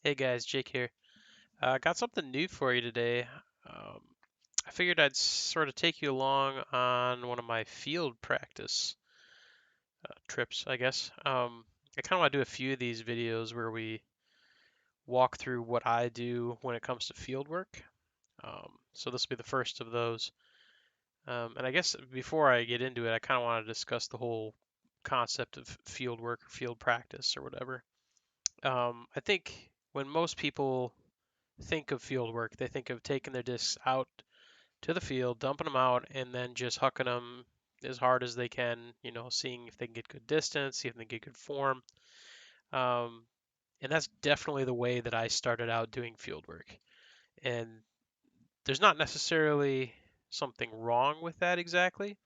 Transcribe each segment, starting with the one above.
Hey guys, Jake here. Got something new for you today. Um, I figured I'd sort of take you along on one of my field practice trips, I guess. I kind of want to do a few of these videos where we walk through what I do when it comes to field work. So this will be the first of those. And I guess before I get into it, I kind of want to discuss the whole concept of field work or field practice or whatever. I think when most people think of field work, they think of taking their discs out to the field, dumping them out, and then just hucking them as hard as they can, seeing if they can get good distance, see if they can get good form. Um, and that's definitely the way that I started out doing field work. And there's not necessarily something wrong with that exactly.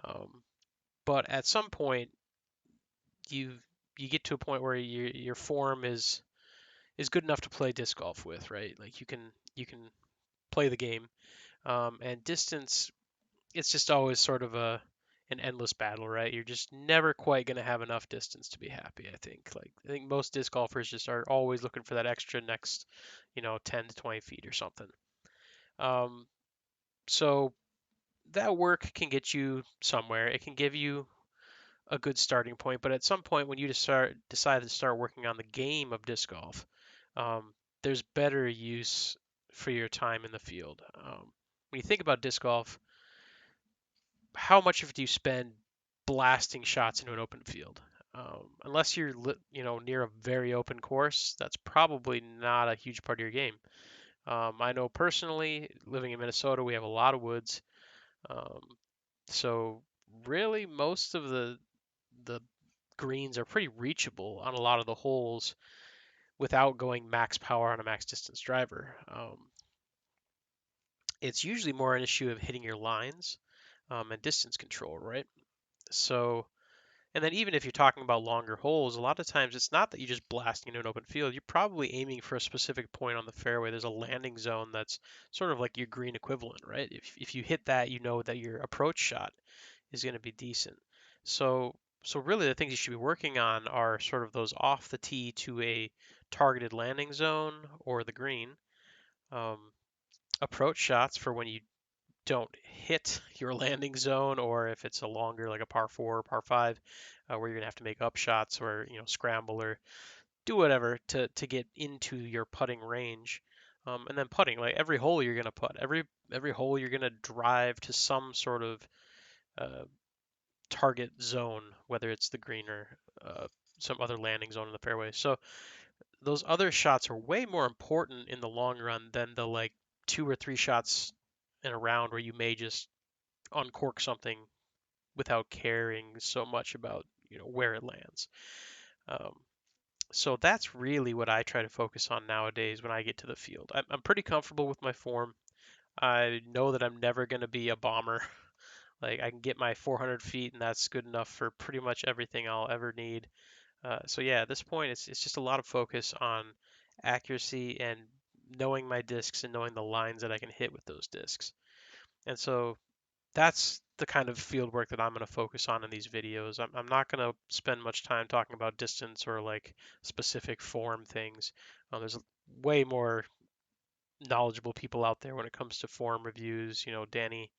Um, but at some point, you you get to a point where your form is good enough to play disc golf with, right? Like you can play the game. And distance, it's just always sort of an endless battle, right? You're just never quite going to have enough distance to be happy, I think. I think most disc golfers just are always looking for that extra next, 10 to 20 feet or something. Um, so that work can get you somewhere. It can give you a good starting point, but at some point when you decide to start working on the game of disc golf, there's better use for your time in the field. When you think about disc golf, how much of it do you spend blasting shots into an open field? Unless you're near a very open course, that's probably not a huge part of your game. I know personally, living in Minnesota, we have a lot of woods, um, so really most of the greens are pretty reachable on a lot of the holes without going max power on a max distance driver. It's usually more an issue of hitting your lines and distance control, right? So And then even if you're talking about longer holes, a lot of times it's not that you're just blasting into an open field. You're probably aiming for a specific point on the fairway. There's a landing zone that's sort of like your green equivalent, right? If you hit that, you know that your approach shot is going to be decent. So really the things you should be working on are sort of those off the tee to a targeted landing zone or the green. Um, Approach shots for when you don't hit your landing zone, or if it's a longer, like a par four or par five, where you're gonna have to make up shots or scramble or do whatever to get into your putting range. And then putting, like every hole you're gonna putt, every hole you're gonna drive to some sort of uh, target zone, whether it's the green or some other landing zone in the fairway. So those other shots are way more important in the long run than the like two or three shots in a round where you may just uncork something without caring so much about where it lands. Um, so that's really what I try to focus on nowadays when I get to the field. I'm pretty comfortable with my form. I know that I'm never going to be a bomber. Like I can get my 400 feet, and that's good enough for pretty much everything I'll ever need. So yeah, at this point, it's just a lot of focus on accuracy and knowing my discs and knowing the lines that I can hit with those discs. And so that's the kind of field work that I'm going to focus on in these videos. I'm not going to spend much time talking about distance or like specific form things. There's way more knowledgeable people out there when it comes to form reviews. Danny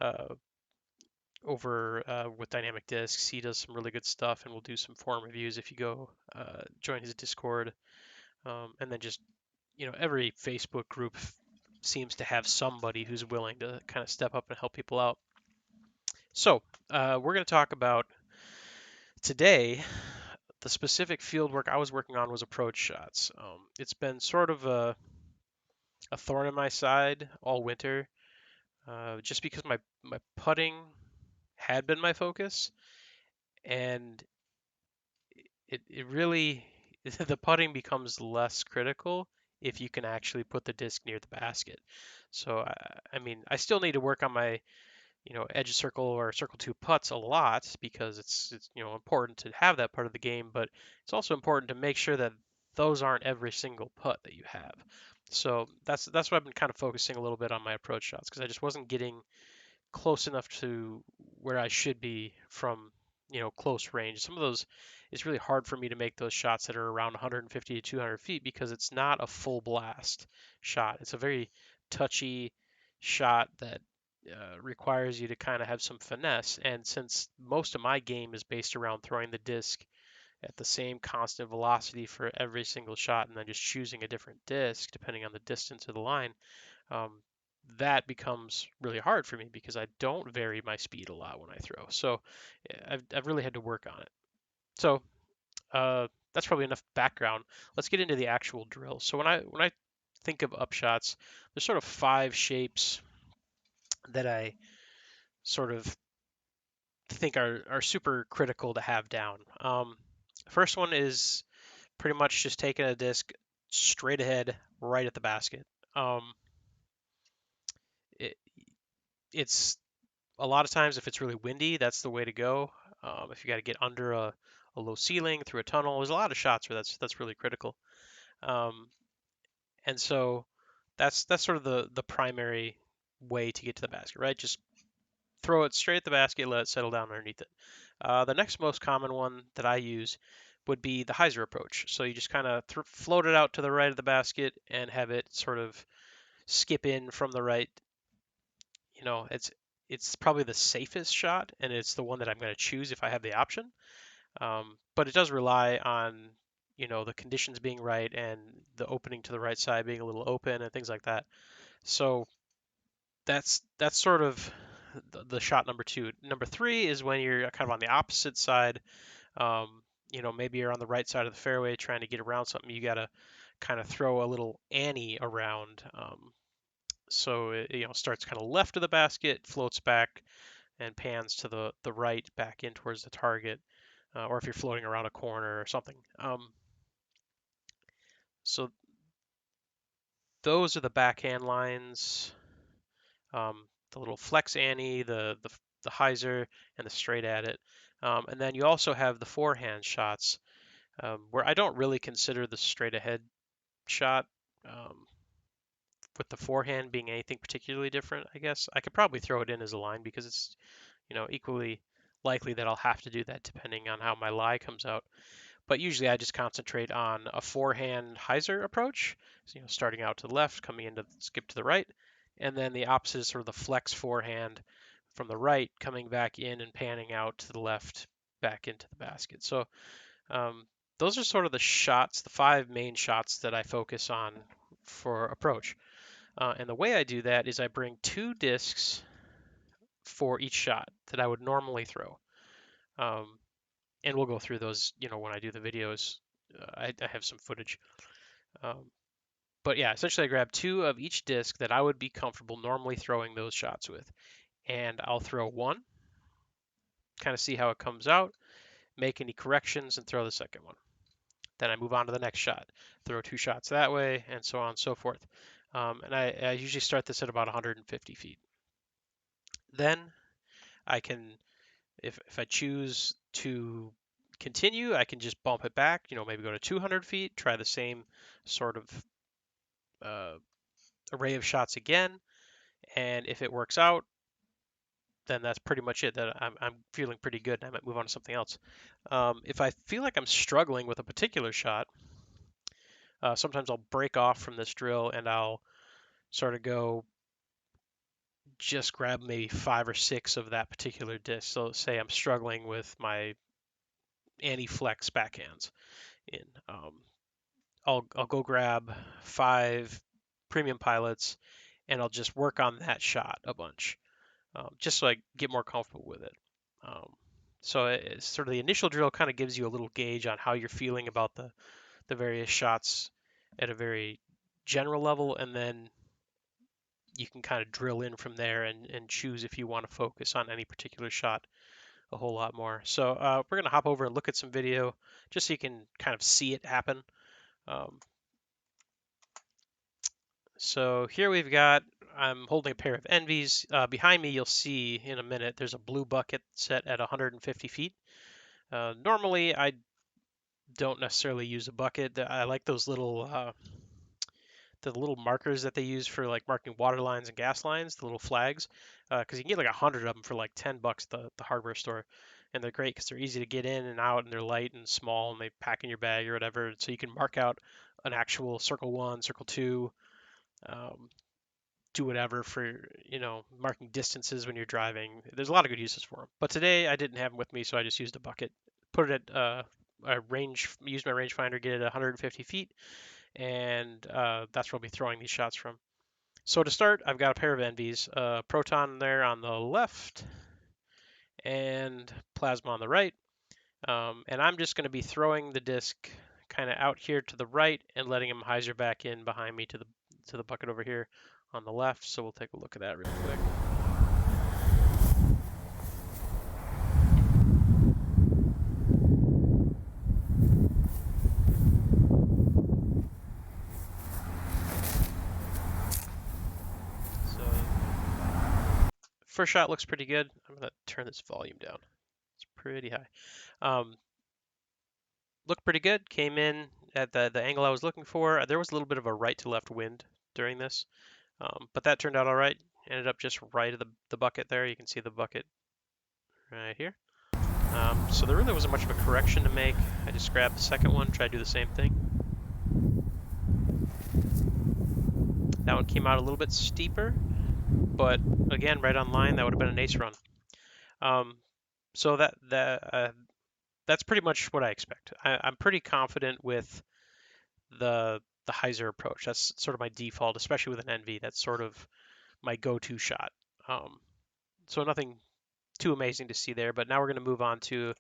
uh, over with Dynamic Discs, he does some really good stuff, and we'll do some form reviews if you go join his Discord. And then just every Facebook group seems to have somebody who's willing to kind of step up and help people out. So, we're going to talk about today. The specific field work I was working on was approach shots. It's been sort of a thorn in my side all winter, just because my putting had been my focus, and it really the putting becomes less critical if you can actually put the disc near the basket. So I mean, I still need to work on my edge of circle or circle two putts a lot because it's important to have that part of the game, but it's also important to make sure that those aren't every single putt that you have. So that's what I've been kind of focusing a little bit on my approach shots because I just wasn't getting close enough to where I should be from close range. Some of those it's really hard for me to make those shots that are around 150 to 200 feet because it's not a full blast shot. It's a very touchy shot that requires you to kind of have some finesse. And since most of my game is based around throwing the disc at the same constant velocity for every single shot and then just choosing a different disc depending on the distance of the line, um, that becomes really hard for me because I don't vary my speed a lot when I throw. So I've really had to work on it. So that's probably enough background. Let's get into the actual drill. So when I think of upshots, there's sort of five shapes that I sort of think are super critical to have down. First one is pretty much just taking a disc straight ahead, right at the basket. Um, it, it's a lot of times if it's really windy, that's the way to go. If you got to get under a low ceiling through a tunnel, there's a lot of shots where that's really critical. Um, and so that's sort of the primary way to get to the basket, right? Just throw it straight at the basket, let it settle down underneath it. The next most common one that I use would be the hyzer approach. So you just kind of float it out to the right of the basket and have it sort of skip in from the right. You know, it's probably the safest shot, and it's the one that I'm going to choose if I have the option. But it does rely on the conditions being right and the opening to the right side being a little open and things like that. So that's sort of the shot number two. Number three is when you're kind of on the opposite side. Maybe you're on the right side of the fairway trying to get around something. You got to kind of throw a little Annie around. So it starts kind of left of the basket, floats back, and pans to the right back in towards the target. Or if you're floating around a corner or something. So those are the backhand lines. The little flex Annie, the hyzer, and the straight at it. And then you also have the forehand shots, where I don't really consider the straight ahead shot, um, with the forehand being anything particularly different. I guess I could probably throw it in as a line because it's equally likely that I'll have to do that depending on how my lie comes out. But usually I just concentrate on a forehand hyzer approach, so, starting out to the left, coming into skip to the right, and then the opposite is sort of the flex forehand from the right, coming back in and panning out to the left, back into the basket. So um, those are sort of the shots, the five main shots that I focus on for approach. And the way I do that is I bring two discs for each shot that I would normally throw. Um, and we'll go through those, when I do the videos. I have some footage. Um, but yeah, essentially I grab two of each disc that I would be comfortable normally throwing those shots with. And I'll throw one, kind of see how it comes out, make any corrections, and throw the second one. Then I move on to the next shot, throw two shots that way, and so on and so forth. And I usually start this at about 150 feet. Then I can, if I choose to continue, I can just bump it back, maybe go to 200 feet, try the same sort of uh, array of shots again. And if it works out, then that's pretty much it. That I'm feeling pretty good and I might move on to something else. If I feel like I'm struggling with a particular shot, sometimes I'll break off from this drill and I'll sort of go just grab maybe 5 or 6 of that particular disc. So say I'm struggling with my anti-flex backhands in. I'll go grab 5 premium pilots and I'll just work on that shot a bunch, just so I get more comfortable with it. So it's sort of the initial drill kind of gives you a little gauge on how you're feeling about the various shots at a very general level, and then you can kind of drill in from there and choose if you want to focus on any particular shot a whole lot more. So we're going to hop over and look at some video just so you can kind of see it happen. Um, so here we've got, I'm holding a pair of Envies. Behind me, you'll see in a minute, there's a blue bucket set at 150 feet. Normally, I don't necessarily use a bucket. I like those the little markers that they use for like marking water lines and gas lines, the little flags, because you can get like 100 of them for like $10 at the hardware store. and they're great because they're easy to get in and out, and they're light and small, and they pack in your bag or whatever. So you can mark out an actual circle 1, circle 2, um, do whatever for marking distances when you're driving. There's a lot of good uses for them. But today I didn't have them with me, so I just used a bucket, put it at a range, used my rangefinder, get it at 150 feet, and that's where I'll be throwing these shots from. So to start, I've got a pair of NVs, Proton there on the left, and Plasma on the right. And I'm just going to be throwing the disc kind of out here to the right and letting him hyzer back in behind me to the bucket over here on the left. So we'll take a look at that real quick. So first shot looks pretty good. I'm going to turn this volume down. It's pretty high. Looked pretty good. Came in at the angle I was looking for. There was a little bit of a right to left wind during this, but that turned out all right. Ended up just right of the bucket there. You can see the bucket right here. So there really wasn't much of a correction to make. I just grabbed the second one, tried to do the same thing. That one came out a little bit steeper, but again, right on line. That would have been an ace run. So that's pretty much what I expect. I'm pretty confident with the hyzer approach. That's sort of my default, especially with an NV. That's sort of my go-to shot. So nothing too amazing to see there. But now we're going to move on to,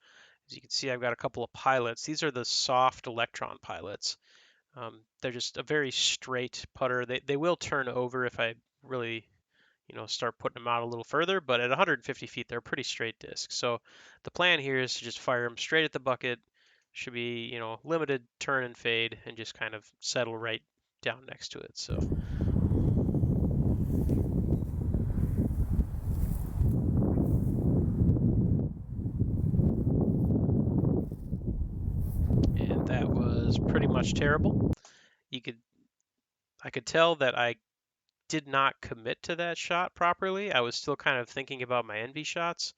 as you can see, I've got a couple of pilots. These are the soft electron pilots. They're just a very straight putter. They will turn over if I really start putting them out a little further, but at 150 feet, they're a pretty straight disc. So the plan here is to just fire them straight at the bucket. Should be, limited turn and fade and just kind of settle right down next to it. So. And that was pretty much terrible. I could tell that I did not commit to that shot properly. I was still kind of thinking about my NV shots,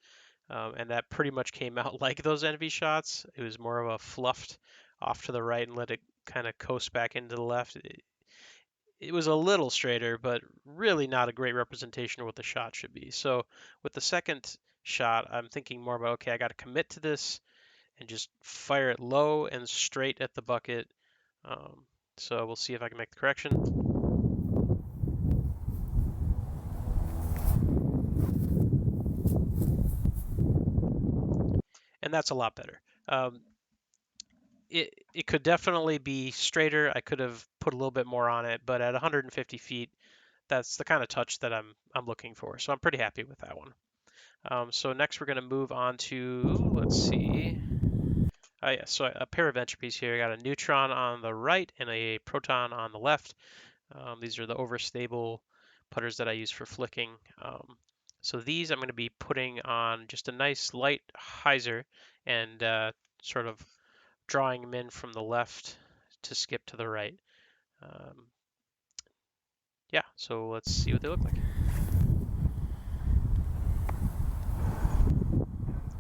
and that pretty much came out like those NV shots. It was more of a fluffed off to the right and let it kind of coast back into the left. It was a little straighter, but really not a great representation of what the shot should be. So with the second shot, I'm thinking more about, okay, I got to commit to this and just fire it low and straight at the bucket. So we'll see if I can make the correction. And that's a lot better. It could definitely be straighter. I could have put a little bit more on it, but at 150 feet, that's the kind of touch that I'm looking for. So I'm pretty happy with that one. So next we're going to move on to, let's see. Yeah, so a pair of entropies here. I got a neutron on the right and a proton on the left. These are the overstable putters that I use for flicking. So these I'm going to be putting on just a nice light hyzer and sort of drawing them in from the left to skip to the right. Yeah, so let's see what they look like.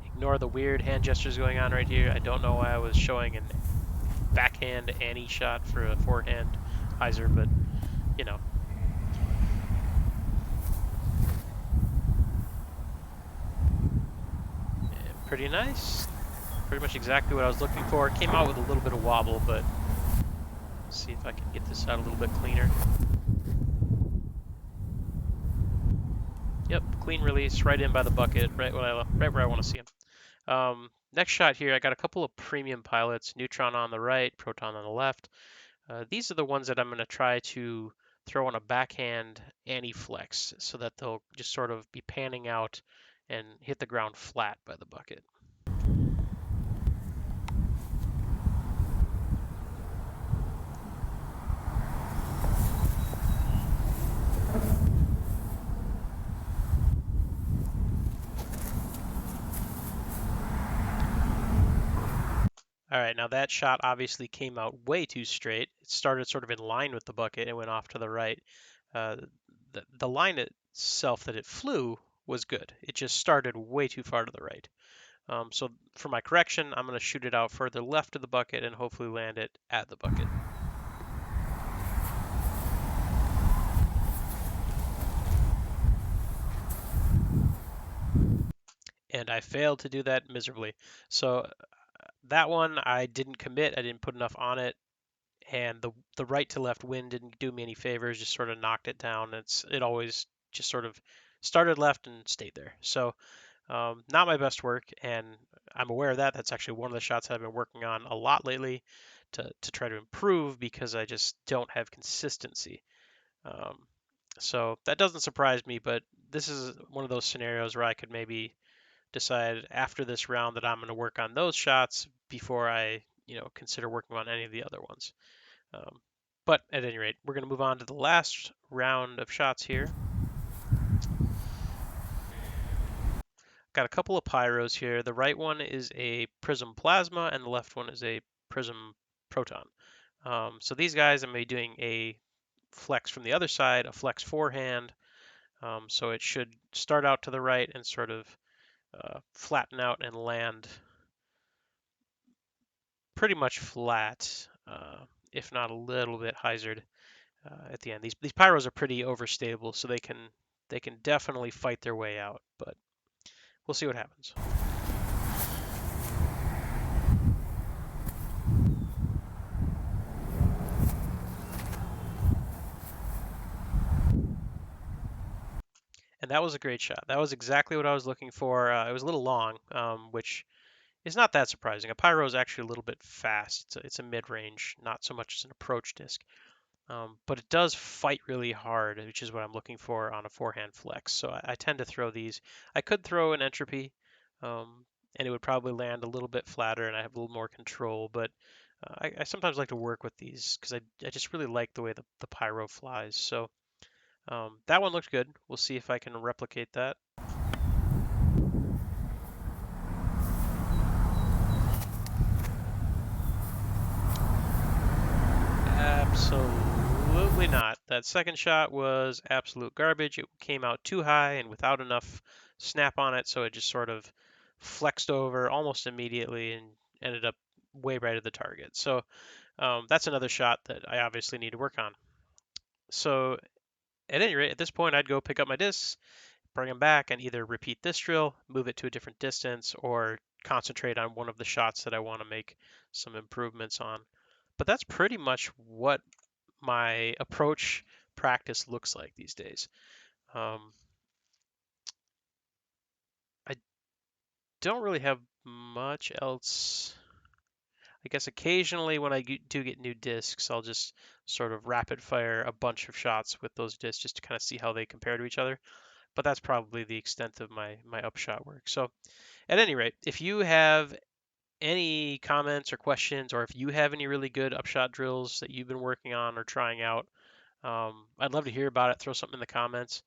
Ignore the weird hand gestures going on right here. I don't know why I was showing an backhand Annie shot for a forehand hyzer, but pretty nice. Pretty much exactly what I was looking for. It came out with a little bit of wobble, but let's see if I can get this out a little bit cleaner. Yep, clean release, right in by the bucket, right where I want to see him. Next shot here, I got a couple of premium pilots, neutron on the right, proton on the left. These are the ones that I'm going to try to throw on a backhand anti-flex so that they'll just sort of be panning out and hit the ground flat by the bucket. All right, now that shot obviously came out way too straight. It started sort of in line with the bucket and went off to the right. The line itself that it flew was good. It just started way too far to the right. So for my correction, I'm going to shoot it out further left of the bucket and hopefully land it at the bucket. And I failed to do that miserably. So that one I didn't commit. I didn't put enough on it, and the right to left wind didn't do me any favors. Just sort of knocked it down. It always just sort of started left and stayed there. So not my best work, and I'm aware of that. That's actually one of the shots I've been working on a lot lately to try to improve because I just don't have consistency. Um, so that doesn't surprise me, but this is one of those scenarios where I could maybe decide after this round that I'm going to work on those shots before I consider working on any of the other ones. Um, but at any rate, we're going to move on to the last round of shots here. Got a couple of pyros here. The right one is a prism plasma, and the left one is a prism proton. So these guys, I'm going to be doing a flex from the other side, a flex forehand. So it should start out to the right and sort of flatten out and land pretty much flat, if not a little bit hyzered at the end. These pyros are pretty overstable, so they can definitely fight their way out, but we'll see what happens. And that was a great shot. That was exactly what I was looking for. It was a little long, which is not that surprising. A pyro is actually a little bit fast. It's a mid-range, not so much as an approach disc. But it does fight really hard, which is what I'm looking for on a forehand flex. So I tend to throw these. I could throw an entropy, and it would probably land a little bit flatter, and I have a little more control. But I sometimes like to work with these because I just really like the way the pyro flies. So that one looked good. We'll see if I can replicate that. Absolutely not. That second shot was absolute garbage. It came out too high and without enough snap on it, so it just sort of flexed over almost immediately and ended up way right at the target. So that's another shot that I obviously need to work on. So at any rate, at this point, I'd go pick up my discs, bring them back, and either repeat this drill, move it to a different distance, or concentrate on one of the shots that I want to make some improvements on. But that's pretty much what my approach practice looks like these days. Um, I don't really have much else. I guess occasionally when I do get new discs, I'll just sort of rapid fire a bunch of shots with those discs just to kind of see how they compare to each other. But that's probably the extent of my upshot work. So at any rate, if you have any comments or questions, or if you have any really good upshot drills that you've been working on or trying out, I'd love to hear about it. Throw something in the comments.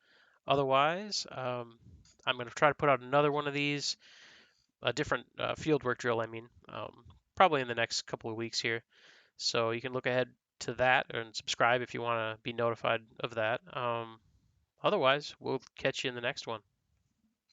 Otherwise, I'm going to try to put out another one of these, a different fieldwork drill, I mean, probably in the next couple of weeks here. So you can look ahead to that and subscribe if you want to be notified of that. Otherwise, we'll catch you in the next one.